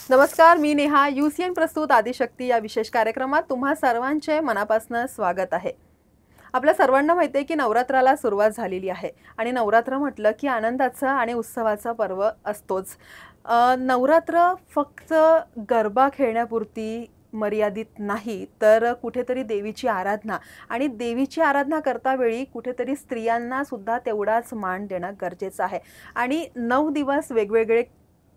नमस्कार, मी नेहा. UCN प्रस्तुत आदिशक्ती या विशेष कार्यक्रमात तुम्हा सर्वांचे मनापासून स्वागत आहे. आपल्या सर्वांना माहिती आहे की नवरात्राला सुरुवात झालेली आहे आणि नवरात्र म्हटलं की आनंदाचा आणि उत्सवाचा पर्व असतोच. नवरात्र फक्त गरबा खेळण्यापुरती मर्यादित नाही, तर कुठेतरी देवीची आराधना आणि देवीची आराधना करता वेळी कुठेतरी स्त्रियांना सुद्धा तेवढाच मान देणं गरजेचं आहे. आणि 9 दिवस वेगवेगळे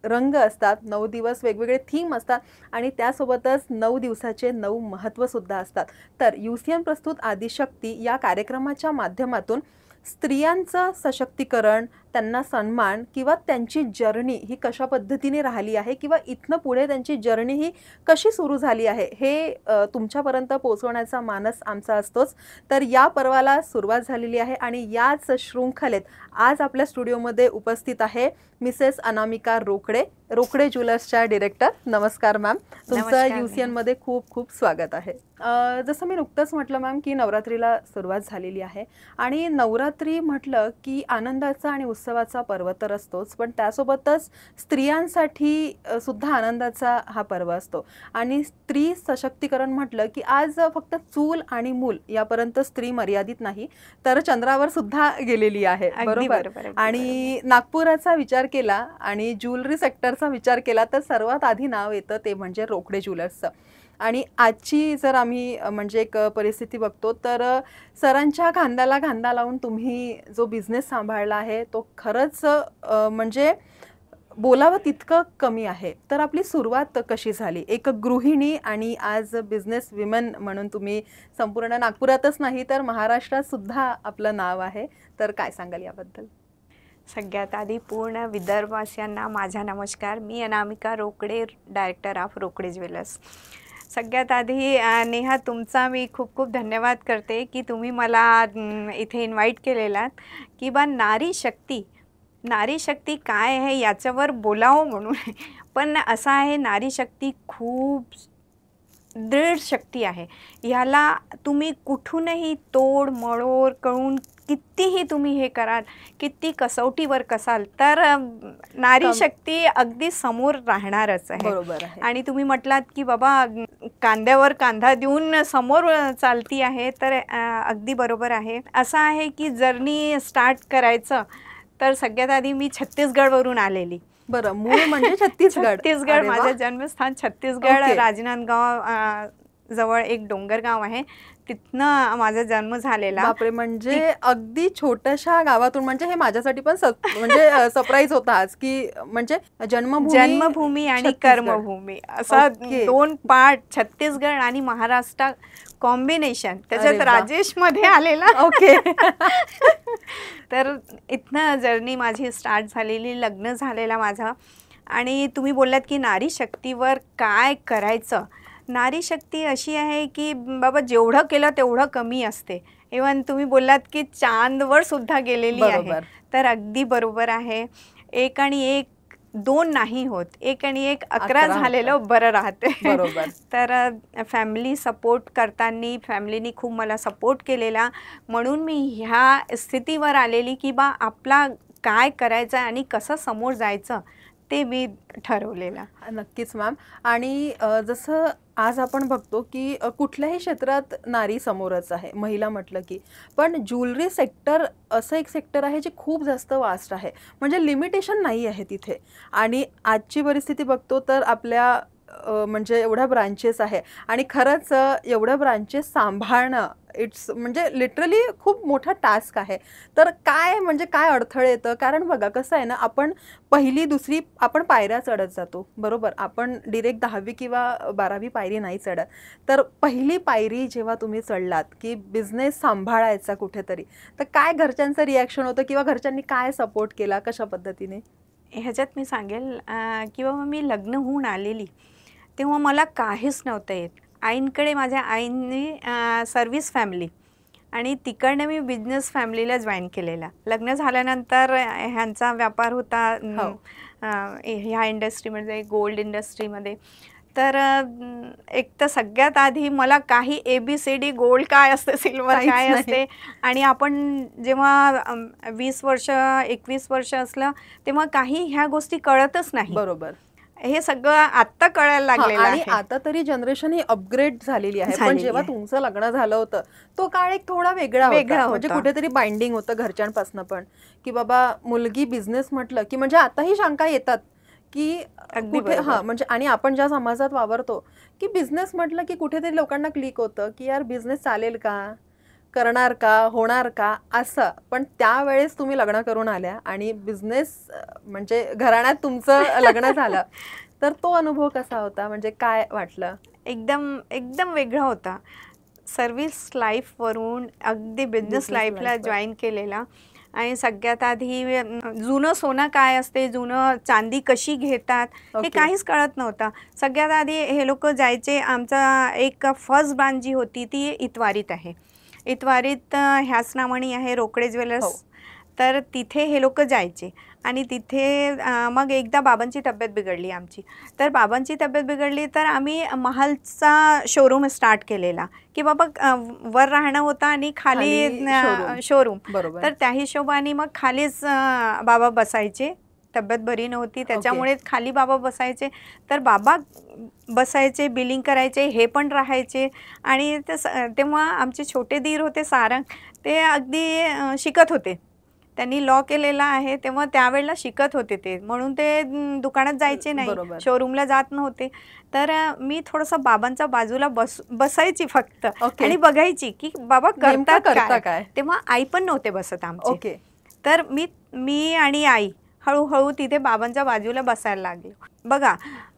रंग असतात, 9 दिवस वेगवेगळे थीम असतात आणि त्यासोबतच 9 दिवसाचे 9 महत्त्वसुद्धा असतात. तर UCN प्रस्तुत आदिशक्ती या कार्यक्रमाच्या माध्यमातून स्त्रियांचं सशक्तीकरण, त्यांना सन्मान किंवा त्यांची जर्नी ही कशा पद्धतीने राहिली आहे किंवा इथनं पुढे त्यांची जर्नी ही कशी सुरू झाली आहे, हे तुमच्यापर्यंत पोहोचवण्याचा मानस आमचा असतोच. तर या पर्वाला सुरुवात झालेली आहे आणि याच शृंखलेत आज आपल्या स्टुडिओमध्ये उपस्थित आहे मिसेस अनामिका रोकडे, रोकडे ज्वेलर्सच्या डिरेक्टर. नमस्कार मॅम, तुमचं UCN मध्ये खूप खूप स्वागत आहे. जसं मी नुकतंच म्हटलं मॅम की नवरात्रीला सुरुवात झालेली आहे आणि नवरात्री म्हटलं की आनंदाचा आणि उत्सवाचा पर्व तर असतोच, पण त्यासोबतच स्त्रियांसाठी सुद्धा आनंदाचा हा पर्व असतो. आणि स्त्री सशक्तीकरण म्हटलं की आज फक्त चूल आणि मूल यापर्यंत स्त्री मर्यादित नाही, तर चंद्रावर सुद्धा गेलेली आहे. बरोबर. आणि नागपुराचा विचार केला आणि ज्वेलरी सेक्टरचा विचार केला तर सर्वात आधी नाव येतं ते म्हणजे रोकडे ज्वेलर्सचं. आणि आजची जर आम्ही म्हणजे एक परिस्थिती बघतो तर सरांच्या खांद्याला खांदा लावून तुम्ही जो बिझनेस सांभाळला आहे तो खरंच म्हणजे बोलावं तितकं कमी आहे. तर आपली सुरुवात कशी झाली, एक गृहिणी आणि आज बिझनेस विमेन म्हणून तुम्ही संपूर्ण नागपुरातच नाही तर महाराष्ट्रात सुद्धा आपलं नाव आहे, तर काय सांगाल याबद्दल? सगळ्यात आधी पूर्ण विदर्भवासियांना माझा नमस्कार. मी Anamika Rokde, director of Rokde jewellers. सगळ्यात आधी नेहा, तुमचा मी खूप खूप धन्यवाद करते की तुम्ही मला इथे इन्व्हाइट केलेलात की बा नारी शक्ती काय आहे याच्यावर बोलावं म्हणून. पण असं आहे, नारी शक्ती खूप दृढ शक्ती आहे. ह्याला तुम्ही कुठूनही तोड मरोड करून कितीही तुम्ही हे कराल, किती कसोटीवर कसाल, तर नारी शक्ती अगदी समोर राहणारच आहे. बरोबर आहे. आणि तुम्ही म्हटलात की बाबा कांद्यावर कांदा देऊन समोर चालती आहे, तर अगदी बरोबर आहे. असं आहे की जर्नी स्टार्ट करायचं तर सगळ्यात आधी मी छत्तीसगडवरून आलेली. बरं, मूळ म्हणजे छत्तीसगड. माझं जन्मस्थान छत्तीसगड, राजनांदगाव जवळ एक डोंगरगाव आहे, तिथनं माझा जन्म झालेला. बापरे, म्हणजे अगदी छोट्याशा गावातून. म्हणजे हे माझ्यासाठी पण म्हणजे सरप्राईज होता आज की म्हणजे जन्मभूमी आणि कर्मभूमी असा 2 पार्ट, छत्तीसगड आणि महाराष्ट्र कॉम्बिनेशन, त्याच्यात राजेश मध्ये आलेला. ओके. तर इथनं जर्नी माझी स्टार्ट झालेली, लग्न झालेला माझा. आणि तुम्ही बोललात की नारी शक्तीवर काय करायचं. नारी शक्ती अशी आहे की बाबा जेवढं केलं तेवढं कमी असते. इव्हन तुम्ही बोललात की चांदवर सुद्धा गेलेली आहे, तर अगदी बरोबर आहे. 1 आणि 1 2 नाही होत, 1 आणि 1 11 झालेलं बरं राहते. बरोबर. तर फॅमिली सपोर्ट करताना फॅमिलीनी खूप मला सपोर्ट केलेला, म्हणून मी ह्या स्थितीवर आलेली की बा आपला काय करायचं आणि कसं समोर जायचं ते मी ठरवलेलं. नक्कीच मॅम. आणि जसं आज आपण बघतो की कुठल्याही क्षेत्रात नारी समोरच आहे, महिला म्हटलं की. पण ज्वेलरी सेक्टर असं एक सेक्टर आहे जे खूप जास्त वास्ट आहे, म्हणजे लिमिटेशन नाही आहे तिथे. आणि आजची परिस्थिती बघतो तर आपल्या म्हणजे एवढ्या ब्रांचेस आहे आणि खरंच एवढ्या ब्रांचेस सांभाळणं इट्स म्हणजे लिटरली खूप मोठा टास्क आहे. तर काय अडथळे येतं? कारण बघा कसं आहे ना, आपण पहिली दुसरी आपण पायऱ्या चढत जातो, बरोबर. आपण डिरेक्ट 10वी किंवा 12वी पायरी नाही चढत. तर पहिली पायरी जेव्हा तुम्ही चढलात की बिझनेस सांभाळायचा कुठेतरी, तर काय घरच्यांचं रिॲक्शन होतं किंवा घरच्यांनी काय सपोर्ट केला, कशा पद्धतीने? ह्याच्यात मी सांगेल की बाबा मी लग्न होऊन आलेली तेव्हा मला काहीच नव्हतं येत. आईंकडे माझ्या आईंनी सर्व्हिस फॅमिली आणि तिकडनं मी बिझनेस फॅमिलीला जॉईन केलेला. लग्न झाल्यानंतर ह्यांचा व्यापार होता ह्या इंडस्ट्रीमध्ये, गोल्ड इंडस्ट्रीमध्ये. तर एक तर सगळ्यात आधी मला काही ABCD गोल्ड काय असते, सिल्वर काय असते, आणि आपण जेव्हा 20 वर्ष 21 वर्ष असलं तेव्हा काही ह्या गोष्टी कळतच नाही. बरोबर. हे सगळं आता कळायला लागलेलं आणि आहे. आता तरी जनरेशन ही अपग्रेड झालेली आहे, पण झालेली जेव्हा आहे. तुमचं लग्न झालं होतं तो काळ एक थोडा वेगळा वेगळा होता. म्हणजे होता. कुठेतरी बाइंडिंग होतं घरच्यांपासून पण, की बाबा मुलगी बिझनेस म्हटलं की म्हणजे आताही शंका येतात की अगदी कुठे बरोबर. म्हणजे आणि आपण ज्या समाजात वावरतो की बिझनेस म्हटलं की कुठेतरी लोकांना क्लिक होतं की यार बिझनेस चालेल का, करणार का, होणार का असं. पण त्यावेळेस तुम्ही लग्न करून आल्या आणि बिझनेस म्हणजे घराण्यात तुमचं लग्न झालं, तर तो अनुभव कसा होता, म्हणजे काय वाटलं? एकदम एकदम वेगळा होता. सर्व्हिस लाईफवरून अगदी बिझनेस बिझनेस लाईफला लाईफवर. जॉईन केलेला. आणि सगळ्यात आधी जुनं सोनं काय असते, जुनं चांदी कशी घेतात हे ओके. काहीच कळत नव्हतं. सगळ्यात आधी हे लोक जायचे. आमचा एक फर्स्ट ब्रांच जी होती ती इतवारीत आहे. इतवारीत ह्याच नावाने आहे रोकडे ज्वेलर्स. हो. तर तिथे हे लोक जायचे आणि तिथे मग एकदा बाबांची तब्येत बिघडली आमची. तर बाबांची तब्येत बिघडली तर आम्ही महालचा शोरूम स्टार्ट केलेला, की बाबा वर राहणं होतं आणि खाली खाली शोरूम. बरोबर. तर त्या हिशोबाने मग खालीच बाबा बसायचे. तब्येत बरी नव्हती त्याच्यामुळे खाली बाबा बसायचे. तर बाबा बसायचे, बिलिंग करायचे, हे पण राहायचे. आणि तेव्हा आमचे छोटे दीर होते सारंग, ते अगदी शिकत होते. त्यांनी लॉ केलेला आहे, तेव्हा त्यावेळेला शिकत होते ते, म्हणून ते दुकानात जायचे नाही, बरोबर. शोरूमला जात नव्हते. तर मी थोडंसं बाबांच्या बाजूला बसायची फक्त ओके. आणि बघायची की बाबा नेमकं करतात करता काय. काय? तेव्हा आई पण नव्हते बसत आमचे. ओके. तर मी आणि आई हळूहळू तिथे बाबांच्या बाजूला बसायला लागलो. बघा,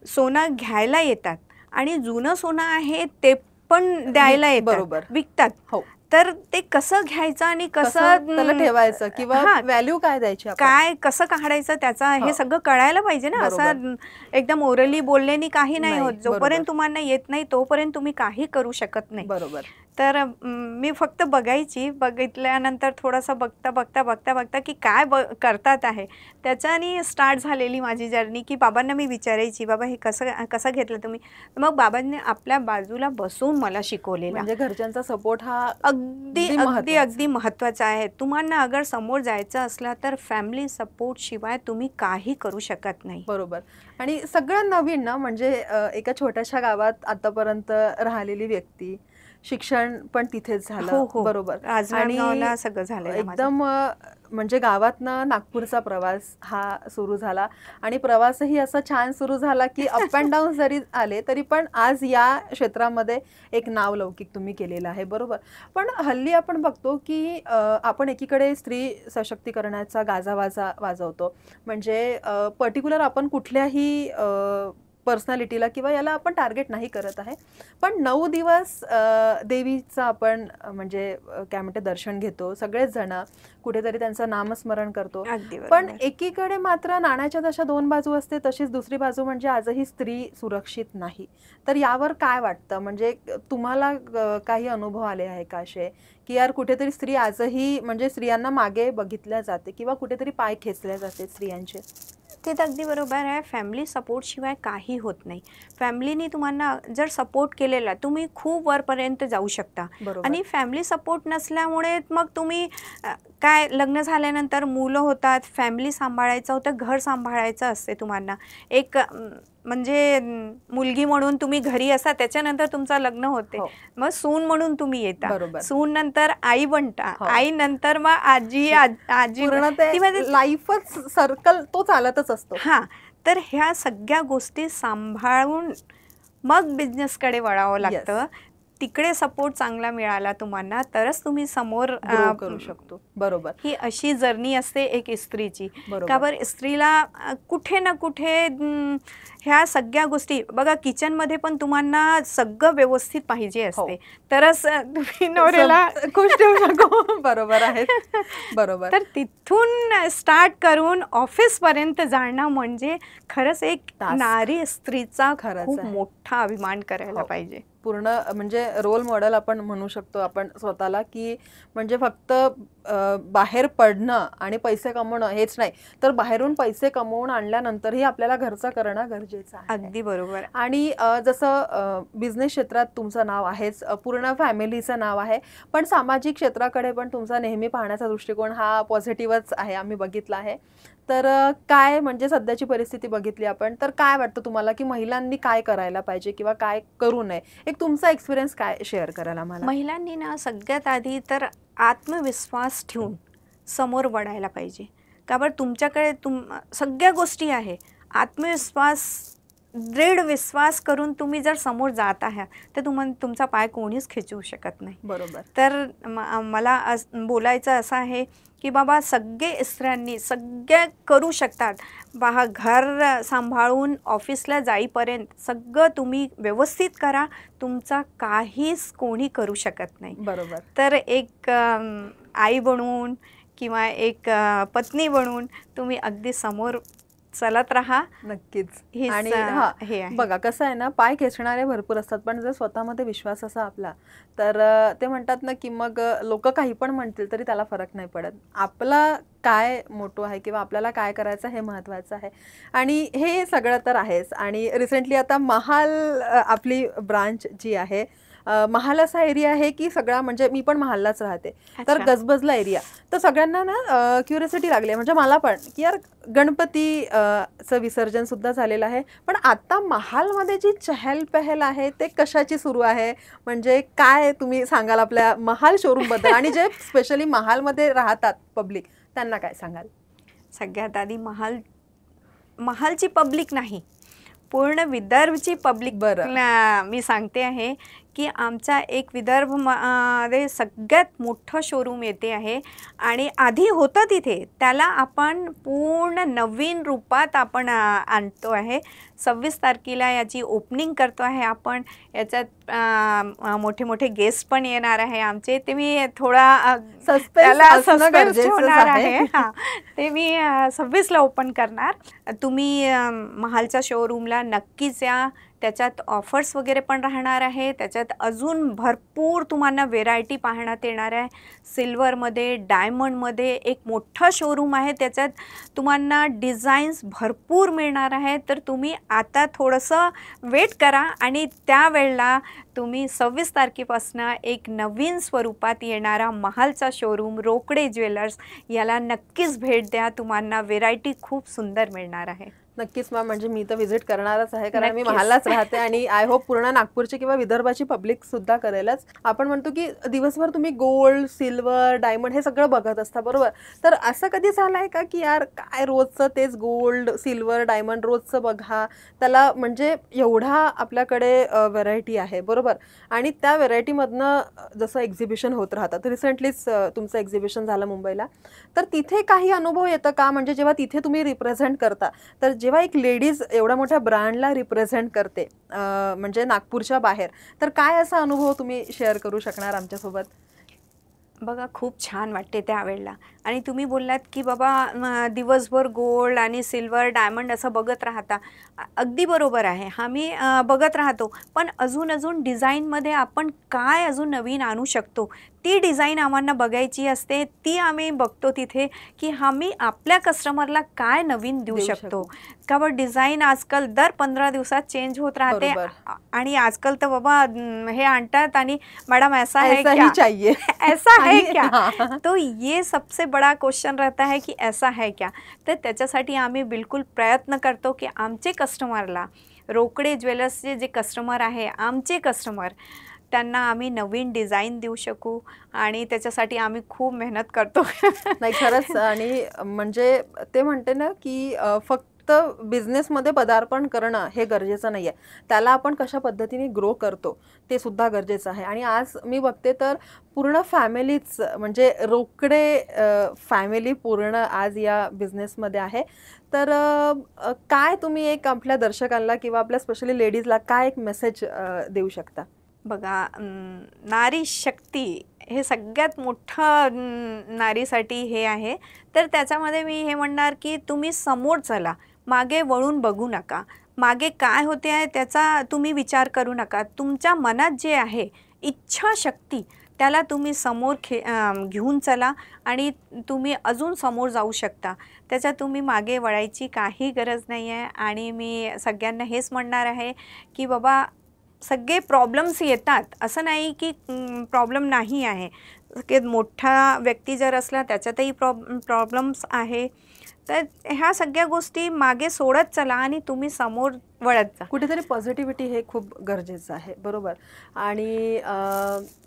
सोनं घ्यायला येतात आणि जुनं सोनं आहे ते पण द्यायला येतात, बरोबर. विकतात. हो. तर ते कसं घ्यायचं आणि कसं त्याला ठेवायचं किंवा हां, व्हॅल्यू काय द्यायची आपण? काय कसं काढायचं त्याचा हे सगळं कळायला पाहिजे ना. असं एकदम ओरली बोलल्याने काही नाही नाही, होत. बरोबर. जोपर्यंत तुम्हाला येत नाही तोपर्यंत तुम्ही काही करू शकत नाही. बरोबर. तर मी फक्त बघायची. बघितल्यानंतर थोडंसं बघता की काय करतात आहे, त्याच्याने स्टार्ट झालेली माझी जर्नी. की बाबांना मी विचारायची, बाबा हे कसं घेतलं तुम्ही. मग बाबांनी आपल्या बाजूला बसून मला शिकवलेलं. म्हणजे घरच्यांचा सपोर्ट हा अगदी अगदी अगदी महत्त्वाचा. अगदी महत्त्वाचं आहे. तुम्हाला अगर समोर जायचं असलं तर फॅमिली सपोर्ट शिवाय तुम्ही काही करू शकत नाही. बरोबर. आणि सगळं नवीन ना, म्हणजे एका छोट्याशा गावात आतापर्यंत राहिलेली व्यक्ती, शिक्षण पण तिथेच झालं. हो हो, बरोबर. राजनांदगावला सगळं झालेलं माझं. एकदम म्हणजे गावातनं नागपूरचा प्रवास हा सुरू झाला आणि प्रवासही असा छान सुरू झाला की अप अँड डाऊन जरी आले तरी पण आज या क्षेत्रामध्ये एक नावलौकिक तुम्ही केलेलं आहे. बरोबर. पण हल्ली आपण बघतो की आपण एकीकडे स्त्री सशक्तीकरणाचा गाजावाजा वाजवतो, म्हणजे पर्टिक्युलर आपण कुठल्याही पर्सनॅलिटीला किंवा याला आपण टार्गेट नाही करत आहे, पण 9 दिवस देवीचं आपण म्हणजे काय म्हणते दर्शन घेतो सगळेच जण, कुठेतरी त्यांचं नामस्मरण करतो. अगदी पण बरोबर. एकीकडे मात्र नाण्याच्या जशा 2 बाजू असते तशीच दुसरी बाजू म्हणजे आजही स्त्री सुरक्षित नाही. तर यावर काय वाटतं, म्हणजे तुम्हाला काही अनुभव आले आहे का असे की यार कुठेतरी स्त्री आजही म्हणजे स्त्रियांना मागे बघितल्या जाते किंवा कुठेतरी पाय खेचले जाते स्त्रियांचे? ते तर अगदी बरोबर आहे. फॅमिली सपोर्टशिवाय काही होत नाही. फॅमिलीने तुम्हाला जर सपोर्ट केलेला तुम्ही खूप वरपर्यंत जाऊ शकता. बरोबर. आणि फॅमिली सपोर्ट नसल्यामुळे मग तुम्ही काय, लग्न झाल्यानंतर मुलं होतात, फॅमिली सांभाळायचं होतं, घर सांभाळायचं असते तुम्हाला. एक म्हणजे मुलगी म्हणून तुम्ही घरी असा, त्याच्यानंतर तुमचं लग्न होते, हो. मग सून म्हणून तुम्ही येता, बरोबर. सून नंतर आई बनता, हो. आई नंतर मग आजी पूर्ण ते ती म्हणजे लाईफच सर्कल तो चालतच असतो. हां. तर ह्या सगळ्या गोष्टी सांभाळून मग बिझनेसकडे वळावं लागतं. तिकडे सपोर्ट चांगला मिळाला तुम्हाला तरच तुम्ही समोर ग्रो करू शकतो. बरोबर. ही अशी जर्नी असते एक स्त्रीची. बरोबर. का बरं, स्त्रीला कुठे ना कुठे ह्या सगळ्या गोष्टी बघा, किचनमध्ये पण तुम्हाला सगळं व्यवस्थित पाहिजे असते, तरच तुम्ही नवऱ्याला खुश ठेवू शकतो. बरोबर आहे. बरोबर. तर तिथून स्टार्ट करून ऑफिसपर्यंत जाणं म्हणजे खरंच एक टास्क. नारी स्त्रीचा खरंच खूप आहे. मोठा अभिमान करायला हो. पाहिजे. पूर्ण म्हणजे रोल मॉडेल आपण म्हणू शकतो आपण स्वतःला, की म्हणजे फक्त बाहेर पडणं आणि पैसे कमवणं हेच नाही, तर बाहेरून पैसे कमवून आणल्यानंतरही आपल्याला घरचं करणं गरजेचं आहे. अगदी बरोबर. आणि जसं बिझनेस क्षेत्रात तुमचं नाव आहेच, पूर्ण फॅमिलीचं नाव आहे, पण सामाजिक क्षेत्राकडे पण तुमचा नेहमी पाहण्याचा दृष्टिकोन हा पॉझिटिव्हच आहे, आम्ही बघितला आहे. तर काय म्हणजे सध्याची परिस्थिती बघितली आपण, तर काय वाटतं तुम्हाला की महिलांनी काय करायला पाहिजे किंवा काय करू नये? एक तुमचा एक्सपिरियन्स काय शेअर कराल आम्हाला? महिलांनी ना सगळ्यात आधी तर आत्मविश्वास ठेवून समोर वाढायला पाहिजे. का बरं, तुमच्याकडे सगळ्या गोष्टी आहे. आत्मविश्वास, दृढ विश्वास करून तुम्ही जर समोर जात आहात तर तुमचा पाय कोणीच खेचू शकत नाही. बरोबर. तर मला बोलायचं असं आहे की बाबा सगळे स्त्रियांनी सगळ्या करू शकतात. घर सांभाळून ऑफिसला जाईपर्यंत सगळं तुम्ही व्यवस्थित करा, तुमचा काहीच कोणी करू शकत नाही. बरोबर. तर एक आई बनून किंवा एक पत्नी बनून तुम्ही अगदी समोर चलत राहा. नक्कीच. आणि बघा कसं आहे ना, पाय खेचणारे भरपूर असतात, पण जर स्वतःमध्ये विश्वास असा आपला, तर ते म्हणतात ना की मग लोक काही पण म्हणतील तरी त्याला फरक नाही पडत. आपला काय मोठो आहे किंवा आपल्याला काय करायचं हे महत्त्वाचं आहे. आणि हे सगळं तर आहेच. आणि रिसेंटली आता महाल आपली ब्रांच जी आहे, महाल असा एरिया आहे की सगळा म्हणजे मी पण महाललाच राहते, तर गजबजला एरिया. तर सगळ्यांना ना क्युरियोसिटी लागली, म्हणजे मला पण, की यार गणपतीचं विसर्जन सुद्धा झालेलं आहे, पण आता महालमध्ये जी चहल पहल आहे ते कशाची सुरू आहे? म्हणजे काय तुम्ही सांगाल आपल्या महाल शोरूम बद्दल? आणि जे स्पेशली महालमध्ये राहतात पब्लिक त्यांना काय सांगाल? सगळ्यात आधी महालची पब्लिक नाही, पूर्ण विदर्भची पब्लिक मी सांगते आहे की आमचा एक विदर्भ मध्ये सगळ्यात मोठं शोरूम येते आहे. आणि आधी होतं तिथे, त्याला आपण पूर्ण नवीन रूपात आपण आणतो आहे. 26 तारखेला याची ओपनिंग करतो आहे आपण. याच्यात मोठे मोठे गेस्ट पण येणार आहे आमचे. ते मी थोडा सस्पेन्स ठेवणार आहे. ते मी 26ला ओपन करणार. तुम्ही महालच्या शोरूमला नक्कीच या. त्याच्यात ऑफर्स वगैरे पण राहणार आहे. त्याच्यात अजून भरपूर तुम्हाला व्हेरायटी पाहण्यात येणार आहे. सिल्वरमध्ये, डायमंडमध्ये एक मोठं शोरूम आहे. त्याच्यात तुम्हाला डिझाईन्स भरपूर मिळणार आहे. तर तुम्ही आता थोडंसं वेट करा आणि त्यावेळेला तुम्ही 26 तारखेपासून एक नवीन स्वरूपात येणारा महालचा शोरूम रोकडे ज्वेलर्स याला नक्कीच भेट द्या. तुम्हाला व्हेरायटी खूप सुंदर मिळणार आहे. नक्कीच मॅम, म्हणजे मी तर व्हिजिट करणारच आहे, कारण मी महाललाच राहते आणि आय होप पूर्ण नागपूरची किंवा विदर्भाची पब्लिक सुद्धा करेलच. आपण म्हणतो की दिवसभर तुम्ही गोल्ड, सिल्वर, डायमंड हे सगळं बघत असता, बरोबर? तर असं कधी झालंय का की यार काय रोजचं तेच गोल्ड, सिल्वर, डायमंड रोजचं बघा, त्याला म्हणजे एवढा आपल्याकडे व्हरायटी आहे, बरोबर? आणि त्या व्हरायटीमधनं जसं एक्झिबिशन होत राहतात, रिसेंटलीच तुमचं एक्झिबिशन झालं मुंबईला, तर तिथे काही अनुभव येतं का? म्हणजे जेव्हा तिथे तुम्ही रिप्रेझेंट करता, तर जेव्हा एक लेडीज एवढ्या मोठ्या ब्रँडला रिप्रेझेंट करते म्हणजे नागपूरच्या बाहेर, तर काय असा अनुभव तुम्ही शेअर करू शकणार आमच्यासोबत? बघा, खूप छान वाटते त्यावेळेला. आणि तुम्ही बोललात की बाबा दिवसभर गोल्ड आणि सिल्वर, डायमंड असं बघत राहता. अगदी बरोबर आहे, आम्ही बघत राहतो. पण अजून डिझाईनमध्ये आपण काय अजून नवीन आणू शकतो, ती डिझाईन आम्हाला बघायची असते. ती आम्ही बघतो तिथे की आम्ही आपल्या कस्टमरला काय नवीन देऊ शकतो. का बरं, डिझाईन आजकाल दर 15 दिवसात चेंज होत राहते. आणि आजकाल तर बाबा हे आणतात आणि मॅडम ऐसा है क्या, चाहिए ऐसा है क्या, तो ये सबसे बड़ा क्वेश्चन रहता है की ऐसा है क्या. तर त्याच्यासाठी आम्ही बिलकुल प्रयत्न करतो की आमचे कस्टमरला, रोकडे ज्वेलर्सचे जे कस्टमर आहे, आमचे कस्टमर, त्यांना आम्ही नवीन डिझाईन देऊ शकू. आणि त्याच्यासाठी आम्ही खूप मेहनत करतो. नाही, खरंच. आणि म्हणजे ते म्हणते ना की फक्त बिझनेसमध्ये पदार्पण करणं हे गरजेचं नाही आहे, त्याला आपण कशा पद्धतीने ग्रो करतो ते सुद्धा गरजेचं आहे. आणि आज मी बघते तर पूर्ण फॅमिलीच, म्हणजे रोकडे फॅमिली पूर्ण आज या बिझनेसमध्ये आहे. तर काय तुम्ही एक आपल्या दर्शकांना किंवा आपल्या स्पेशली लेडीजला काय एक मेसेज देऊ शकता? बघा, नारी शक्ती हे सगळ्यात मोठं नारीसाठी हे आहे. तर त्याच्यामध्ये मी हे म्हणणार की तुम्ही समोर चला. मागे वळून बघू नका. मागे काय होते आहे त्याचा तुम्ही विचार करू नका. तुमच्या मनात जे आहे इच्छाशक्ती त्याला तुम्ही समोर घेऊन चला आणि तुम्ही अजून समोर जाऊ शकता. त्याच्यात तुम्ही मागे वळायची काही गरज नाही आहे. आणि मी सगळ्यांना हेच म्हणणार आहे की बाबा सगळे प्रॉब्लेम्स येतात, असं नाही की प्रॉब्लेम नाही आहे. की मोठा व्यक्ती जर असला त्याच्यातही प्रॉब्लेम्स आहे. तर ह्या सगळ्या गोष्टी मागे सोडत चला आणि तुम्ही समोर वळत जा. कुठेतरी पॉझिटिव्हिटी हे खूप गरजेचं आहे, बरोबर. आणि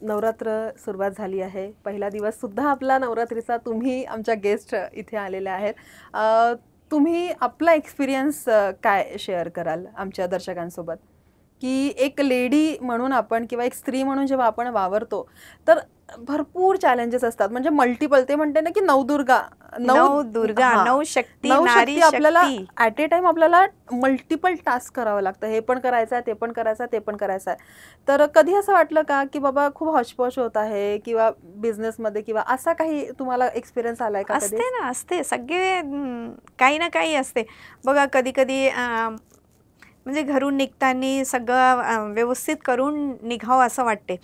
नवरात्र सुरुवात झाली आहे. पहिला दिवस सुद्धा आपला नवरात्रीचा. तुम्ही आमच्या गेस्ट इथे आलेले आहेत. तुम्ही आपला एक्सपिरियन्स काय शेअर कराल आमच्या दर्शकांसोबत, की एक लेडी म्हणून आपण किंवा एक स्त्री म्हणून जेव्हा आपण वावरतो तर भरपूर चॅलेंजेस असतात, म्हणजे मल्टिपल. ते म्हणते ना की नवदुर्गा, नऊ शक्ती, नारी आपल्याला शक्ती. ॲट ए टाइम आपल्याला मल्टिपल टास्क करावं लागतं. हे पण करायचं आहे, ते पण करायचं आहे, ते पण करायचं आहे. तर कधी असं वाटलं का की बाबा खूप हॉचपॉच होत आहे किंवा बिझनेसमध्ये किंवा असा काही तुम्हाला एक्सपिरियन्स आलाय का? असते ना, असते. सगळे काही ना काही असते बघा. कधी कधी म्हणजे घरून निघताना सगळं व्यवस्थित करून निघावं असं वाटते.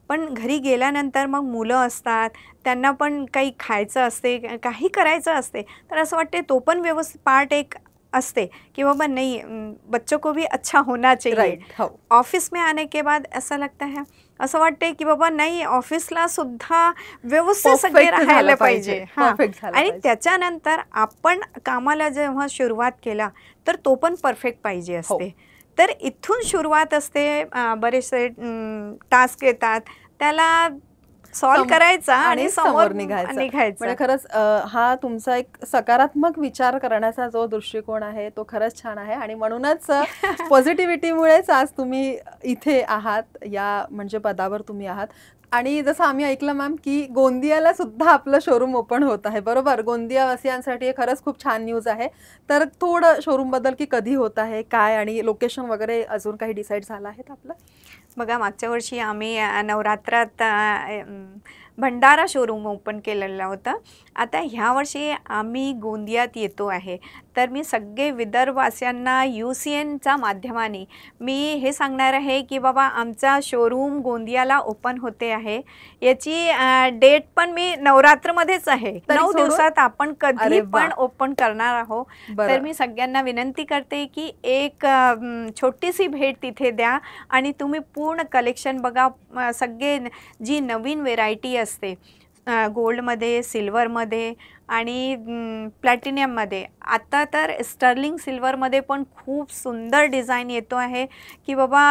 पण घरी गेल्यानंतर मग मुलं असतात, त्यांना पण काही खायचं असते, काही करायचं असते. तर असं वाटते तो पण व्यवस्थित पार्ट एक असते की बाबा नहीं, बच्चों को भी अच्छा होना चाहिए. राइट. हो. ऑफिस में आने के बाद ऐसा लगता है, असं वाटते की बाबा नाही, ऑफिसला सुद्धा व्यवस्थित सगळे Perfect राहायला झालं पाहिजे. हां. Perfect झालं आणि पाहिजे. त्याच्यानंतर आपण कामाला जेव्हा सुरुवात केला तर तो पण परफेक्ट पाहिजे हो. असते. तर इथून सुरुवात असते. बरेचसे टास्क येतात, त्याला सॉल्व्ह करायचा आणि समोर निघायचं. निघायचं. म्हणजे खरंच हा तुमचा एक सकारात्मक विचार करण्याचा जो दृष्टिकोन आहे तो खरंच छान आहे. आणि म्हणूनच पॉझिटिव्हिटीमुळेच आज तुम्ही इथे आहात, या म्हणजे पदावर तुम्ही आहात. आणि जसं आम्ही ऐकलं मॅम की गोंदियाला सुद्धा आपलं शोरूम ओपन होत आहे, बरोबर. गोंदियावासियांसाठी हे खरंच खूप छान न्यूज आहे. तर थोडं शोरूम बद्दल की कधी होत आहे, काय, आणि लोकेशन वगैरे अजून काही डिसाईड झालं आहे आपलं? बघा, मागच्या वर्षी आम्ही नवरात्रात भंडारा शोरूम ओपन केलेलं होतं. आता ह्या वर्षी आम्ही गोंदियात येतो आहे. तर मी सगळे विदर्भवासियांना UCNच्या माध्यमाने मी हे सांगणार आहे की बाबा आमचा शोरूम गोंदियाला ओपन होते आहे. याची डेट पण मी नवरात्रमध्येच आहे. 9 दिवसात आपण कधी पण ओपन करणार आहोत. तर मी सगळ्यांना विनंती करते की एक छोटीशी भेट तिथे द्या आणि तुम्ही पूर्ण कलेक्शन बघा. सगळे जी नवीन व्हेरायटी असते गोल्डमध्ये, सिल्वरमध्ये आणि प्लॅटिनियममध्ये. आता तर स्टर्लिंग सिल्वरमध्ये पण खूप सुंदर डिझाईन येतो आहे की बाबा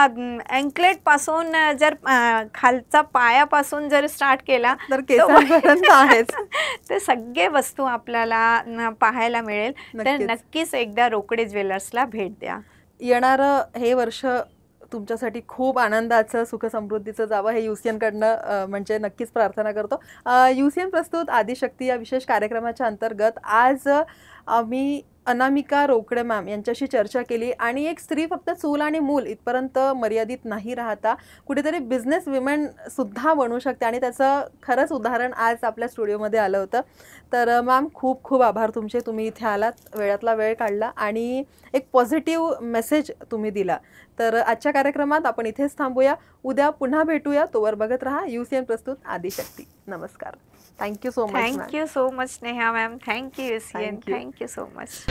अँकलेटपासून जर खालचा पायापासून जर स्टार्ट केला तर केसांपर्यंत आहेच. ते सगळे वस्तू आपल्याला पाहायला मिळेल. तर नक्कीच एकदा रोकडे ज्वेलर्सला भेट द्या. येणारं हे वर्ष तुमच्यासाठी खूप आनंदाचं, सुखसमृद्धीचं जावं, हे UCN कडनं म्हणजे नक्कीच प्रार्थना करतो. UCN प्रस्तुत आदिशक्ती या विशेष कार्यक्रमाच्या अंतर्गत आज आम्ही अनामिका रोकडे मॅम यांच्याशी चर्चा केली. आणि एक स्त्री फक्त चूल आणि मूल इथपर्यंत मर्यादित नाही राहता कुठेतरी बिझनेस विमेन सुद्धा बनू शकते, आणि त्याचं खरंच उदाहरण आज आपल्या स्टुडिओमध्ये आलं होतं. तर मॅम खूप खूप आभार तुमचे. तुम्ही इथे आलात, वेळातला वेळ काढला आणि एक पॉझिटिव्ह मेसेज तुम्ही दिला. तर आजच्या कार्यक्रमात आपण इथेच थांबूया. उद्या पुन्हा भेटूया. तोवर बघत राहा UCN प्रस्तुत आदिशक्ती. नमस्कार. Thank you so much. Thank you so much Neha ma'am. Thank you UCN. Thank you so much.